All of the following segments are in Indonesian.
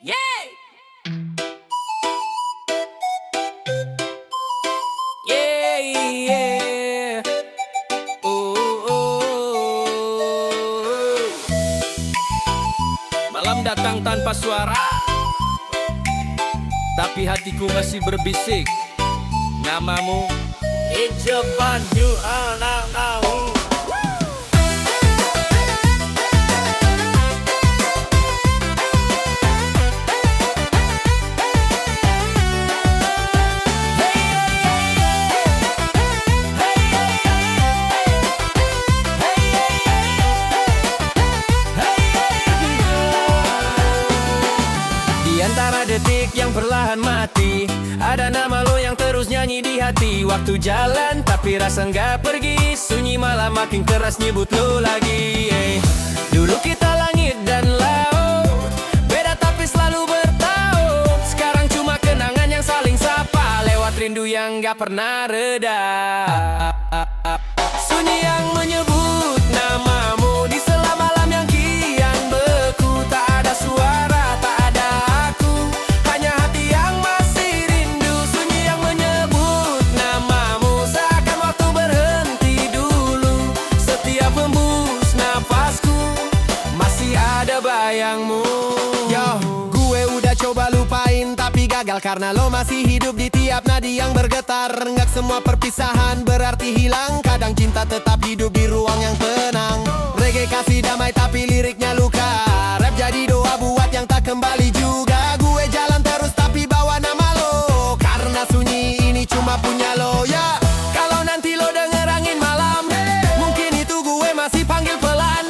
Yeah! Yeah, yeah. Malam datang tanpa suara, tapi hatiku masih berbisik namamu. It's a fun you are now. Antara detik yang perlahan mati, ada nama lo yang terus nyanyi di hati. Waktu jalan tapi rasa nggak pergi, sunyi malah makin keras nyebut lo lagi. Dulu kita langit dan laut, beda tapi selalu bertaut. Sekarang cuma kenangan yang saling sapa, lewat rindu yang nggak pernah reda. Sunyi yang menyebut namamu di sela malam yang kian beku. Tak ada suara, tak ada aku, hanya hati yang masih rindu. Sunyi yang menyebut namamu, seakan waktu berhenti dulu. Setiap hembus nafasku, masih ada bayangmu. Yo, gue udah coba lupain tapi gagal karena lo masih hidup di tiap nadi yang bergetar. Nggak semua perpisahan berarti hilang, kadang cinta tetap hidup di ruang yang tenang. Reggae kasih damai tapi liriknya luka, rap jadi doa buat yang tak kembali juga. Gue jalan terus tapi bawa nama lo, karena sunyi ini cuma punya lo. Ya, kalau nanti lo denger angin malam, mungkin itu gue masih panggil pelan.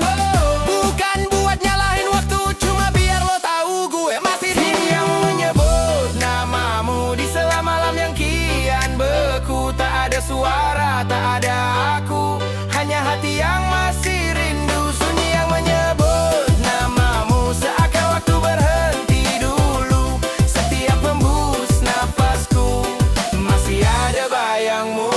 Bukan buat nyalahin waktu, cuma biar lo tahu gue masih sini. Yang menyebut namamu di sela malam yang kian beku. Tak ada suara, tak ada aku, hanya hati yang masih rindu. Sunyi yang menyebut namamu, seakan waktu berhenti dulu. Setiap hembus nafasku, masih ada bayangmu.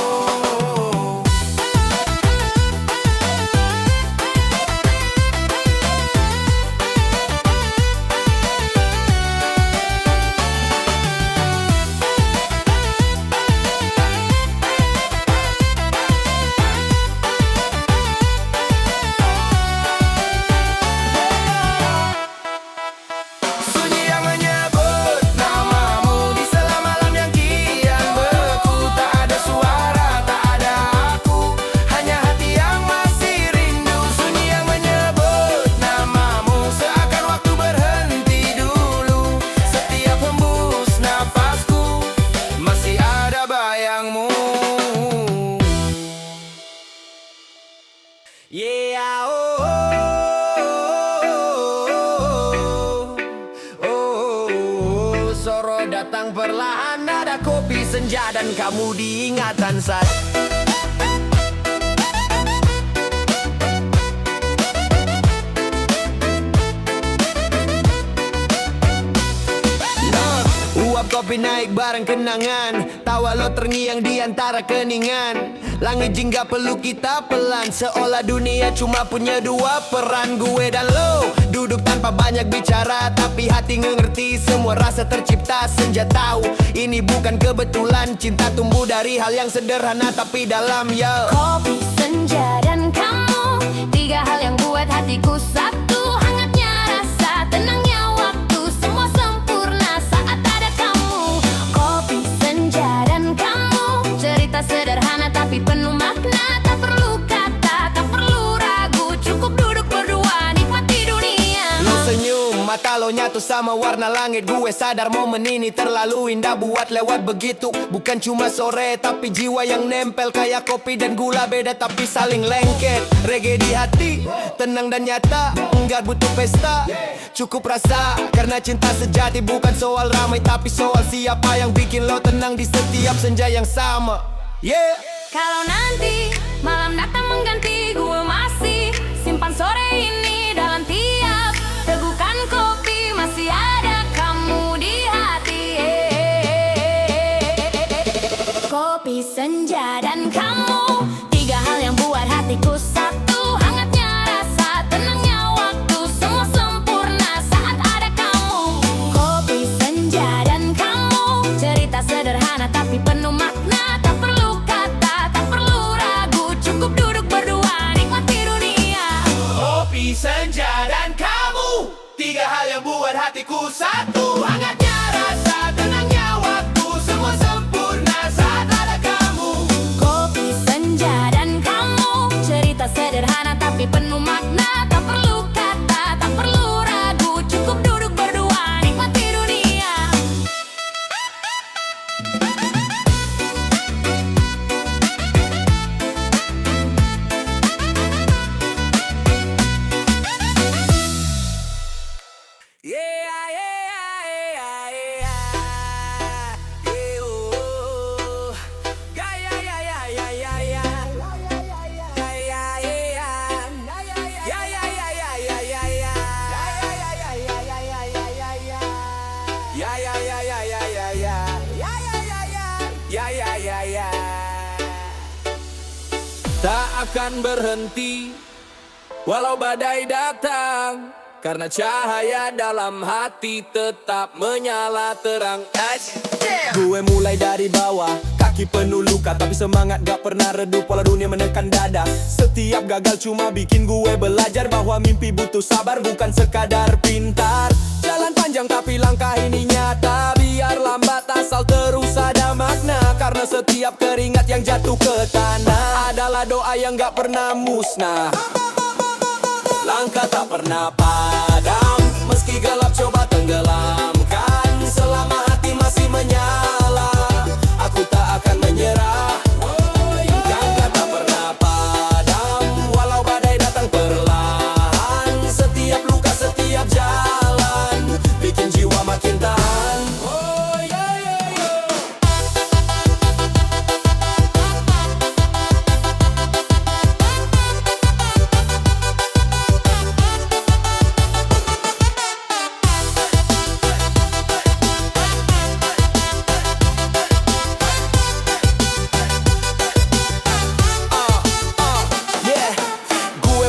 Sunyi yang menyebut namamu di sela malam yang kian beku. Tak ada suara, tak ada aku, hanya hati yang masih rindu. Sunyi yang menyebut namamu, seakan waktu berhenti dulu. Setiap hembus nafasku, masih ada bayangmu. Yeah, Soro datang perlahan, ada kopi senja dan kamu diingatan saat. Uap kopi naik bareng kenangan, tawa lo terngiang di antara keningan. Langit jingga peluk kita pelan, seolah dunia cuma punya dua peran. Gue dan lo duduk tanpa banyak bicara, tapi hati ngerti semua rasa tercipta. Senja tahu ini bukan kebetulan, cinta tumbuh dari hal yang sederhana tapi dalam. Yo, Kopi, senja, dan kamu, tiga hal yang buat hatiku satu. Hangatnya rasa, tenangnya waktu, semua sempurna saat ada kamu. Kopi, senja, dan kamu, cerita sederhana tapi penuh makna. Tak perlu kata, tak perlu ragu, cukup duduk berdua nikmati dunia. lo senyum, mata lo nyatu sama warna langit. Gue sadar momen ini terlalu indah buat lewat begitu. Bukan cuma sore tapi jiwa yang nempel, kayak kopi dan gula beda tapi saling lengket. Reggae di hati, tenang dan nyata, enggak butuh pesta, cukup rasa. Karena cinta sejati bukan soal ramai tapi soal siapa yang bikin lo tenang di setiap senja yang sama. Yeah. Kalau nanti malam datang mengganti, gue masih simpan sore ini dalam tiap tegukan kopi. Masih ada kamu di hati. Kopi, senja, dan kamu, tiga hal yang buat hatiku satu. Hangatnya rasa, tenangnya waktu, semua sempurna saat ada kamu. buat hatiku satu. Hangatnya rasa, tenangnya waktu, semua sempurna saat ada kamu. Kopi senja dan kamu, cerita sederhana tapi penuh makna. Tak perlu kata, tak perlu ragu, cukup duduk berdua nikmati dunia. Yeah, yeah, yeah, yeah, yeah, oh. Yeah, yeah, yeah, yeah, yeah, yeah, yeah. Yeah, yeah, yeah, yeah. Yeah, yeah, yeah, yeah, yeah, yeah, yeah. Yeah, yeah, yeah, yeah, yeah, yeah, yeah. Yeah, yeah, yeah, yeah. Tak akan berhenti walau badai datang, karena cahaya dalam hati tetap menyala terang. Gue mulai dari bawah, kaki penuh luka, tapi semangat gak pernah redup pola dunia menekan dada. Setiap gagal cuma bikin gue belajar bahwa mimpi butuh sabar, bukan sekadar pintar. Jalan panjang tapi langkah ini nyata, biar lambat asal terus ada makna. Karena setiap keringat yang jatuh ke tanah adalah doa yang gak pernah musnah. Langkah tak pernah padam, meski gelap coba tenggelamkan. Selama hati masih menyala, aku tak akan menyerah. Langkah tak pernah padam, walau badai datang perlahan. Setiap luka, setiap jalan, bikin jiwa makin tahan.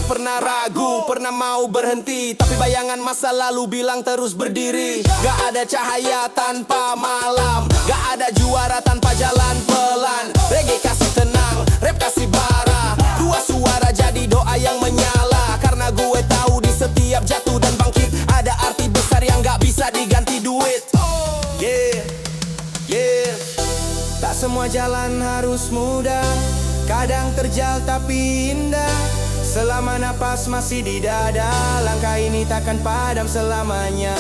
Pernah ragu, pernah mau berhenti, tapi bayangan masa lalu bilang terus berdiri. Gak ada cahaya tanpa malam, gak ada juara tanpa jalan pelan. Reggae kasih tenang, rap kasih bara, dua suara jadi doa yang menyala. Karena gue tahu di setiap jatuh dan bangkit ada arti besar yang gak bisa diganti duit. Yeah, yeah. Tak semua jalan harus mudah, kadang terjal tapi indah. Selama napas masih di dada, langkah ini takkan padam selamanya.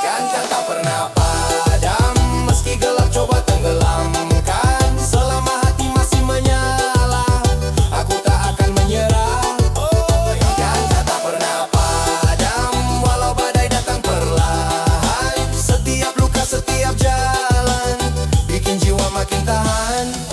Kan tak pernah padam, meski gelap coba tenggelamkan. Selama hati masih menyala, aku tak akan menyerah. Kan tak pernah padam, walau badai datang perlahan. Setiap luka, setiap jalan, bikin jiwa makin tahan.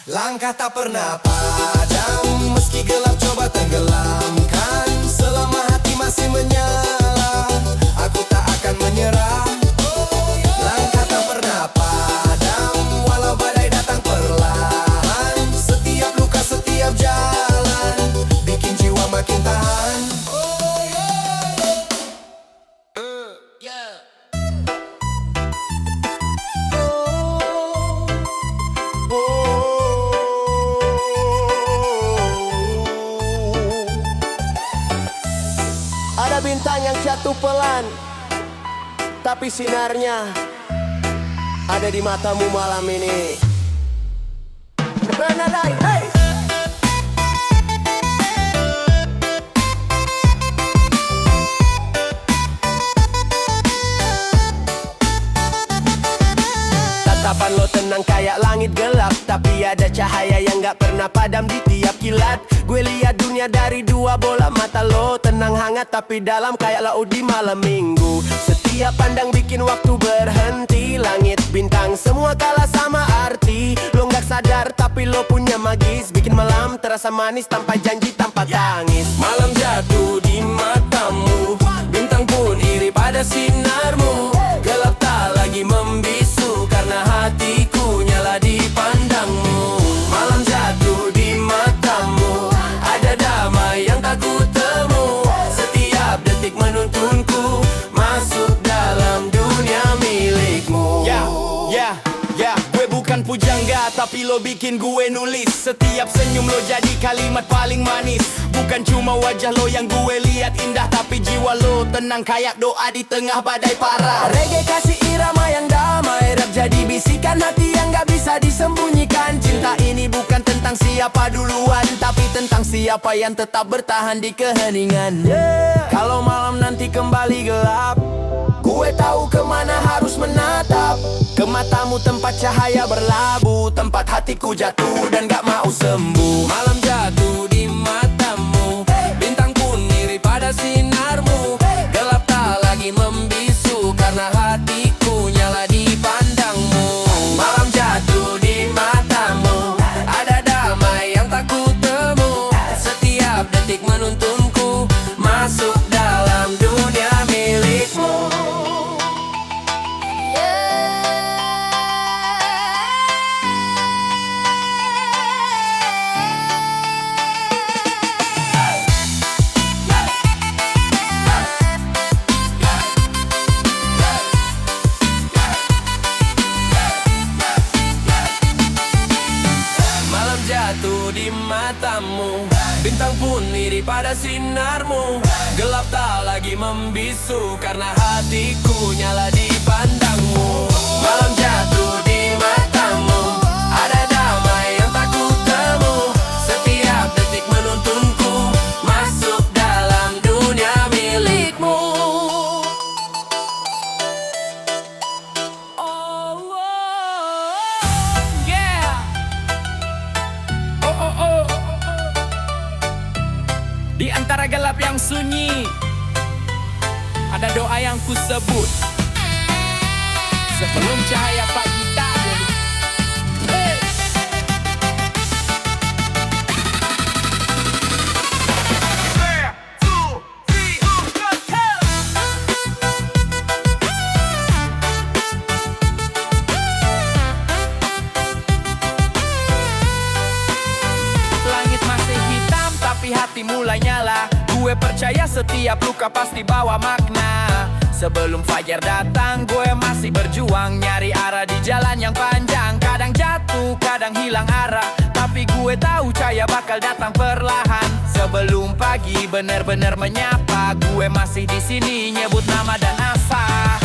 Langkah tak pernah padam, meski gelap coba tenggelamkan. Selama hati masih menyala, aku tak akan menyerah. Langkah tak pernah padam, walau badai datang perlahan. Setiap luka, setiap jalan, bikin jiwa makin tahan. Ada bintang yang jatuh pelan, tapi sinarnya ada di matamu malam ini. Bernadai, hey! Tatapan lo tenang kayak langit gelap, tapi ada cahaya yang gak pernah padam di tiap kilat. Gue lihat dunia dari dua bola mata lo, tenang hangat tapi dalam kayak laut di malam minggu. Setiap pandang bikin waktu berhenti, langit bintang semua kalah sama arti. Lo gak sadar tapi lo punya magis, bikin malam terasa manis tanpa janji, tanpa tangis. Malam jatuh di matamu, bintang pun iri pada sinarmu. Gelap tak lagi membisu karena hatiku nyala di bukan pujangga, tapi lo bikin gue nulis. Setiap senyum lo jadi kalimat paling manis. Bukan cuma wajah lo yang gue lihat indah, tapi jiwa lo tenang kayak doa di tengah badai parah. Reggae kasih irama yang damai, rap jadi bisikan hati yang gak bisa disembunyikan. Cinta ini bukan tentang siapa duluan, tapi tentang siapa yang tetap bertahan di keheningan. Kalau malam nanti kembali gelap, gue tahu kemana harus menatap. Ke matamu tempat cahaya berlabuh, tempat hatiku jatuh dan gak mau sembuh. Malam jatuh di matamu, bintang pun mirip pada sinarmu. Gelap tak lagi membisu karena hatiku nyala di pandangmu. Malam jatuh di matamu, ada damai yang tak kutemu. Setiap detik menuntunku masuk dalam dunia milikmu. Jatuh di matamu, bintang pun iri pada sinarmu. Gelap tak lagi membisu karena hatiku nyala di pandangmu. Malam jatuh di matamu, ada damai yang tak kutemu. Setiap detik menuntunku masuk dalam dunia milikmu. Di antara gelap yang sunyi, ada doa yang ku sebut sebelum cahaya pagi tak. Langit masih hitam tapi hati mulai nyala. Gue percaya setiap luka pasti bawa makna. Sebelum fajar datang gue masih berjuang, nyari arah di jalan yang panjang. Kadang jatuh, kadang hilang arah, tapi gue tahu cahaya bakal datang perlahan. Sebelum pagi bener-bener menyapa, gue masih di sini nyebut nama dan asa.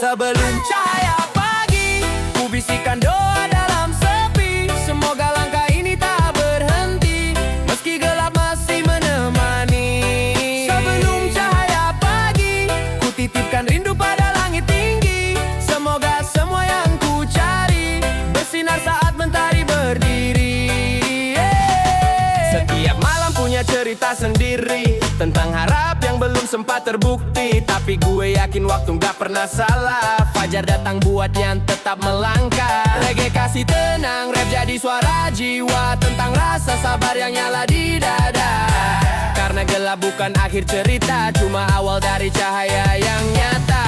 Sebelum cahaya pagi, ku bisikan doa dalam sepi. Semoga langkah ini tak berhenti, meski gelap masih menemani. Sebelum cahaya pagi, ku titipkan rindu pada langit tinggi. Semoga semua yang ku cari bersinar saat mentari berdiri. Setiap malam punya cerita sendiri tentang harap yang belum sempat terbukti, tapi gue yakin waktu gak pernah salah. Fajar datang buat yang tetap melangkah. Reggae kasih tenang, rap jadi suara jiwa, tentang rasa sabar yang nyala di dada. Karena gelap bukan akhir cerita, cuma awal dari cahaya yang nyata.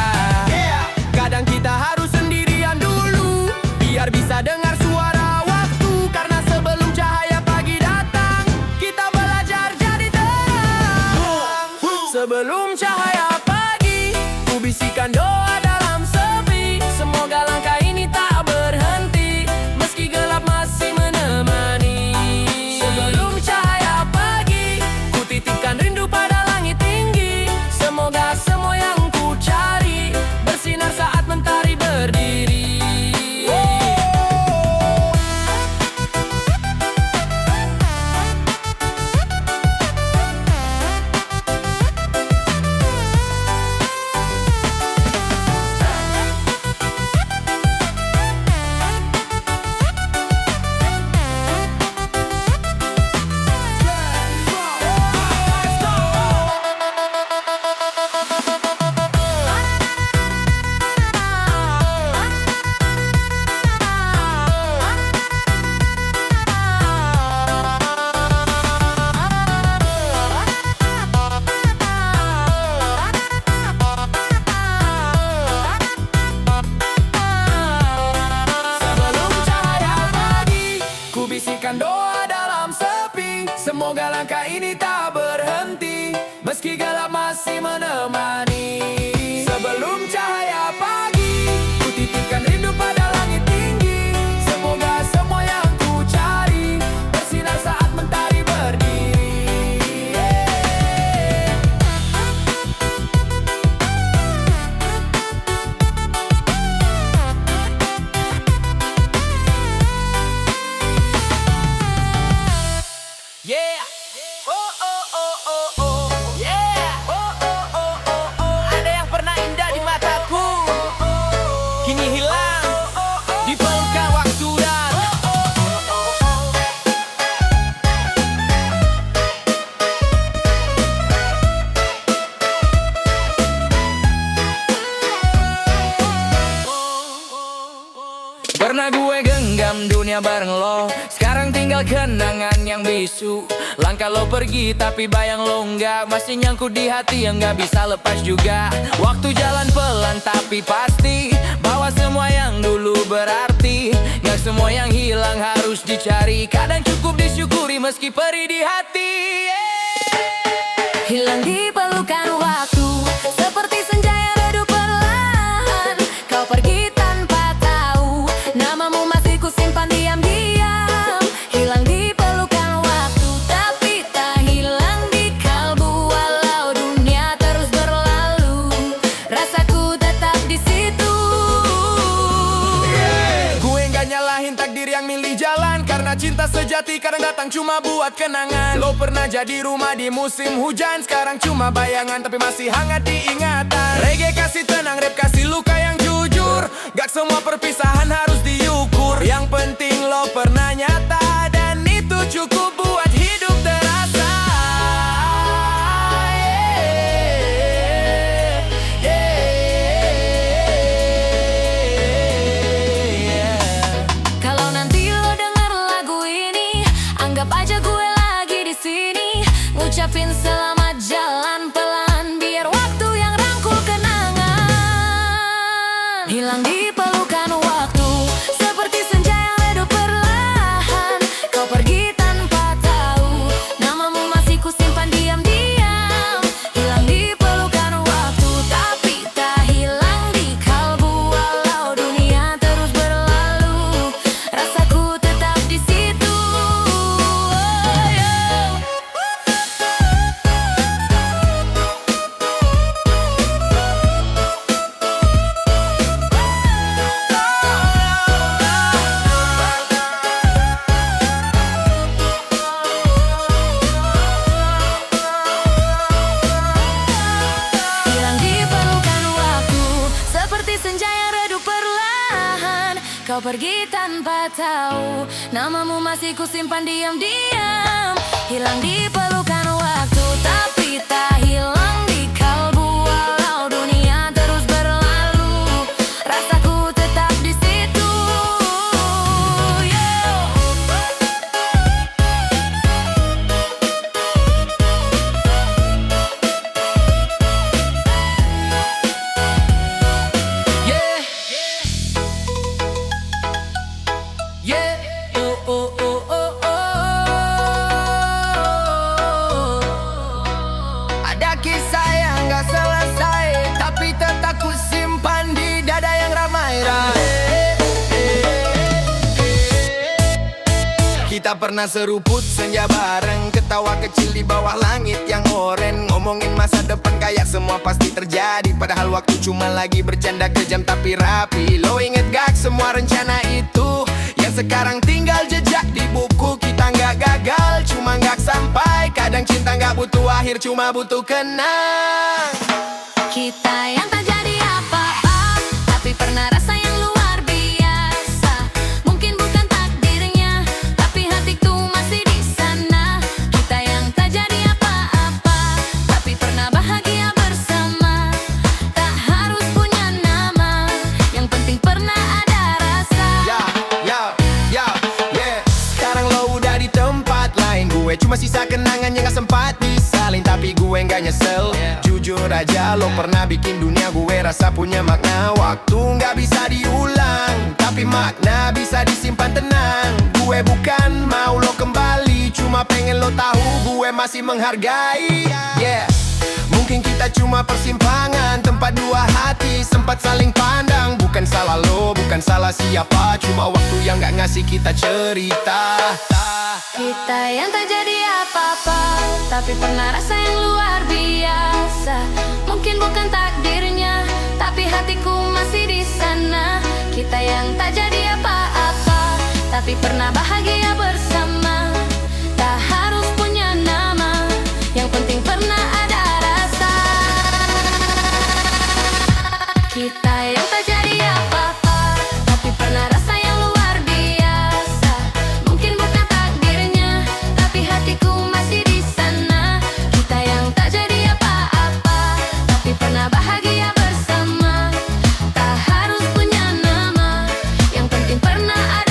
Kadang kita harus sendirian dulu, biar bisa dengar suara waktu. Karena sebelum cahaya pagi datang, kita belajar jadi terang. Sebelum cahaya pagi, ku bisikan doa dalam sepi. Semoga langkah ini tak berhenti, meski gelap masih menemani. Sebelum cahaya pagi, ku titipkan rindu pada langit tinggi. Semoga semua yang ku cari bersinar saat mentari berdiri. Bisikan doa dalam sepi, semoga langkah ini tak berhenti, meski gelap masih menemani. Sebelum cahaya pagi, ku titipkan rindu pada langit tinggi. gue genggam dunia bareng lo. Sekarang tinggal kenangan yang bisu. Langkah lo pergi tapi bayang lo enggak, masih nyangkut di hati yang gak bisa lepas juga. Waktu jalan pelan tapi pasti, bawa semua yang dulu berarti. Gak semua yang hilang harus dicari, kadang cukup disyukuri meski perih di hati. Hilang di pelukan waktu, seperti senja yang redup perlahan. Kau pergi tanpa tahu, namamu masih kusimpan diam-diam. Hilang di pelukan waktu, tapi tak hilang di kalbu. Walau dunia terus berlalu, rasaku tetap di situ. Gue nggak nyalahin takdir yang milih jalan, karena cinta sejati kadang datang cuma buat kenangan. Lo pernah jadi rumah di musim hujan, sekarang cuma bayangan tapi masih hangat di ingatan. Reggae kasih tenang, rap kasih luka yang jujur. Gak semua perpisahan harus diukur, yang penting lo pernah nyata, dan itu cukup buat hidup terasa. Kalau nanti lo denger lagu ini, anggap aja gue lagi di sini, ngucapin selamat jalan pelan, biar waktu yang rangkul kenangan. Hilang di pelukan waktu, seperti senja yang redup perlahan. Kau pergi tanpa tahu, namamu masih kusimpan diam-diam. Hilang di pelukan waktu, tapi tak hilang di kalbu. Walau dunia terus berlalu, rasaku tetap di situ. Hilang di pelukan waktu, seperti senja yang redup perlahan. Kau pergi tanpa tahu, namamu masih kusimpan diam-diam. Hilang di pelukan waktu, tapi tak hilang di kalbu. Walau dunia terus berlalu, rasaku tetap di situ. Yeah, yeah, oh oh oh oh oh. Ada kisah yang gak selesai, tapi tetap ku simpan di dada yang ramai-ramai. Kita pernah seruput senja bareng, ketawa kecil di bawah langit yang oren. Ngomongin masa depan kayak semua pasti terjadi, padahal waktu cuma lagi bercanda kejam tapi rapi. Lo inget gak semua rencana itu, yang sekarang tinggal jejak di buku. Kita nggak gagal, cuma nggak sampai. Kadang cinta nggak butuh akhir, cuma butuh kenang. Kita yang tak jadi apa-apa, tapi pernah rasa yang luar biasa. Mungkin bukan takdirnya, tapi hatiku masih di sana. Kita yang tak jadi apa-apa, tapi pernah bahagia bersama. Tak harus punya nama, yang penting pernah ada rasa. Yeah. Sekarang lo udah di tempat lain, gue cuma sisa kenangan yang gak sempat disalin. Tapi gue gak nyesel, jujur aja lo pernah bikin dunia gue rasa punya makna. Waktu gak bisa diulang, tapi makna bisa disimpan tenang. Gue bukan mau lo kembali, cuma pengen lo tahu gue masih menghargai. Yeah. Mungkin kita cuma persimpangan, tempat dua hati sempat saling pandang. Bukan salah lo, bukan salah siapa, cuma waktu yang gak ngasih kita cerita. Kita yang tak jadi apa-apa, tapi pernah rasa yang luar biasa. Mungkin bukan takdirnya, tapi hatiku masih di sana. Kita yang tak jadi apa-apa, tapi pernah bahagia bersama. Tak harus punya nama, yang penting pernah ada rasa. Kita yang tak jadi apa-apa, tapi pernah rasa yang luar biasa. Mungkin bukan takdirnya, tapi hatiku masih di sana. Kita yang tak jadi apa-apa, tapi pernah bahagia bersama. Tak harus punya nama, yang penting pernah ada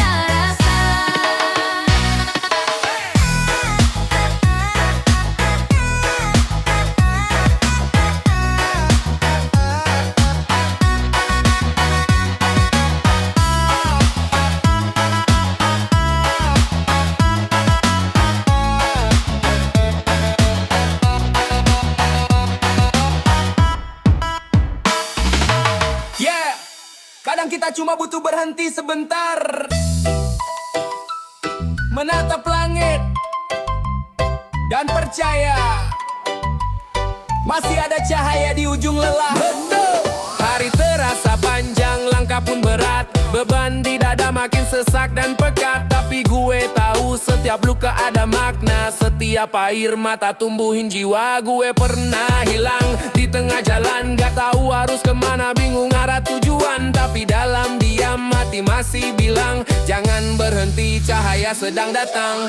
cuma butuh berhenti sebentar, menatap langit, dan percaya masih ada cahaya di ujung lelah. Betul. Hari terasa panjang, langkah pun berat, beban di dada makin sesak dan pekat. Tapi gue tahu setiap luka ada makna, setiap air mata tumbuhin jiwa. Gue pernah hilang di tengah jalan, gak tahu harus kemana, bingung arah tujuan. Tapi dalam diam hati masih bilang, jangan berhenti, cahaya sedang datang.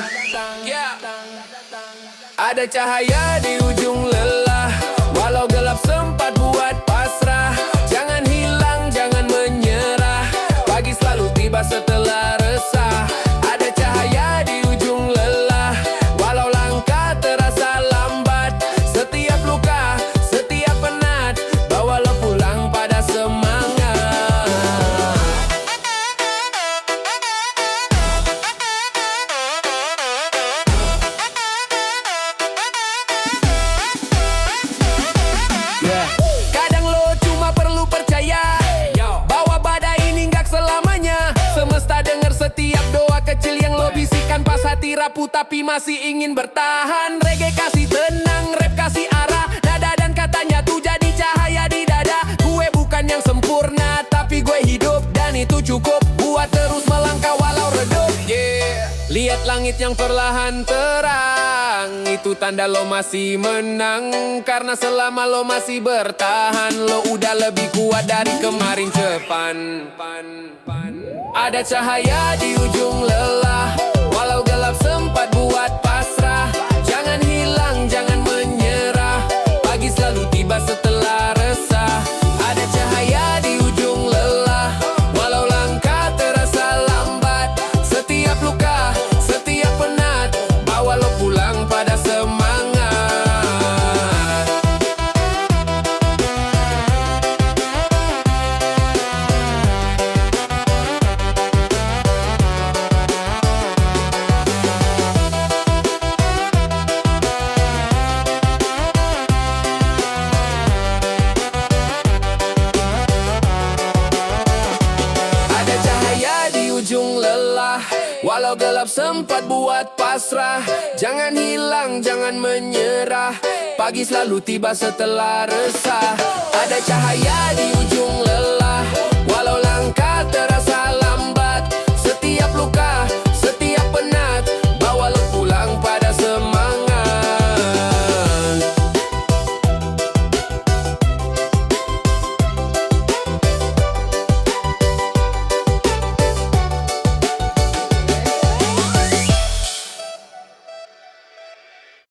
Ada cahaya di ujung lelah, walau gelap sempat buat pasrah. Jangan hilang, jangan menyerah, pagi selalu tiba setelah resah. Ada cahaya di ujung lelah, walau langkah terasa lambat. Setiap luka, setiap penat, bawalah pulang pada semangat. Kadang lo cuma perlu percaya bahwa badai ini gak selamanya. Semesta dengar setiap doa kecil yang lo bisikan, pas hati rapuh tapi masih ingin bertahan. Reggae kasih tenang, rap kasih arah, nada dan katanya tuh jadi cahaya di dada. Gue bukan yang sempurna, tapi gue hidup dan itu cukup buat terus melangkah walau redup. Lihat langit yang perlahan terang, itu tanda lo masih menang. Karena selama lo masih bertahan, lo udah lebih kuat dari kemarin cepan. Ada cahaya di ujung lelah, walau gelap sempat buat pasrah. Jangan hilang, jangan menyerah, pagi selalu tiba setelah resah. Ada cahaya di ujung lelah, walau langkah terasa lambat. Setiap luka, setiap penat, bawa lo pulang pada semangat. Ada cahaya di ujung lelah, walau gelap sempat buat pasrah. Jangan hilang, jangan menyerah, pagi selalu tiba setelah resah. Ada cahaya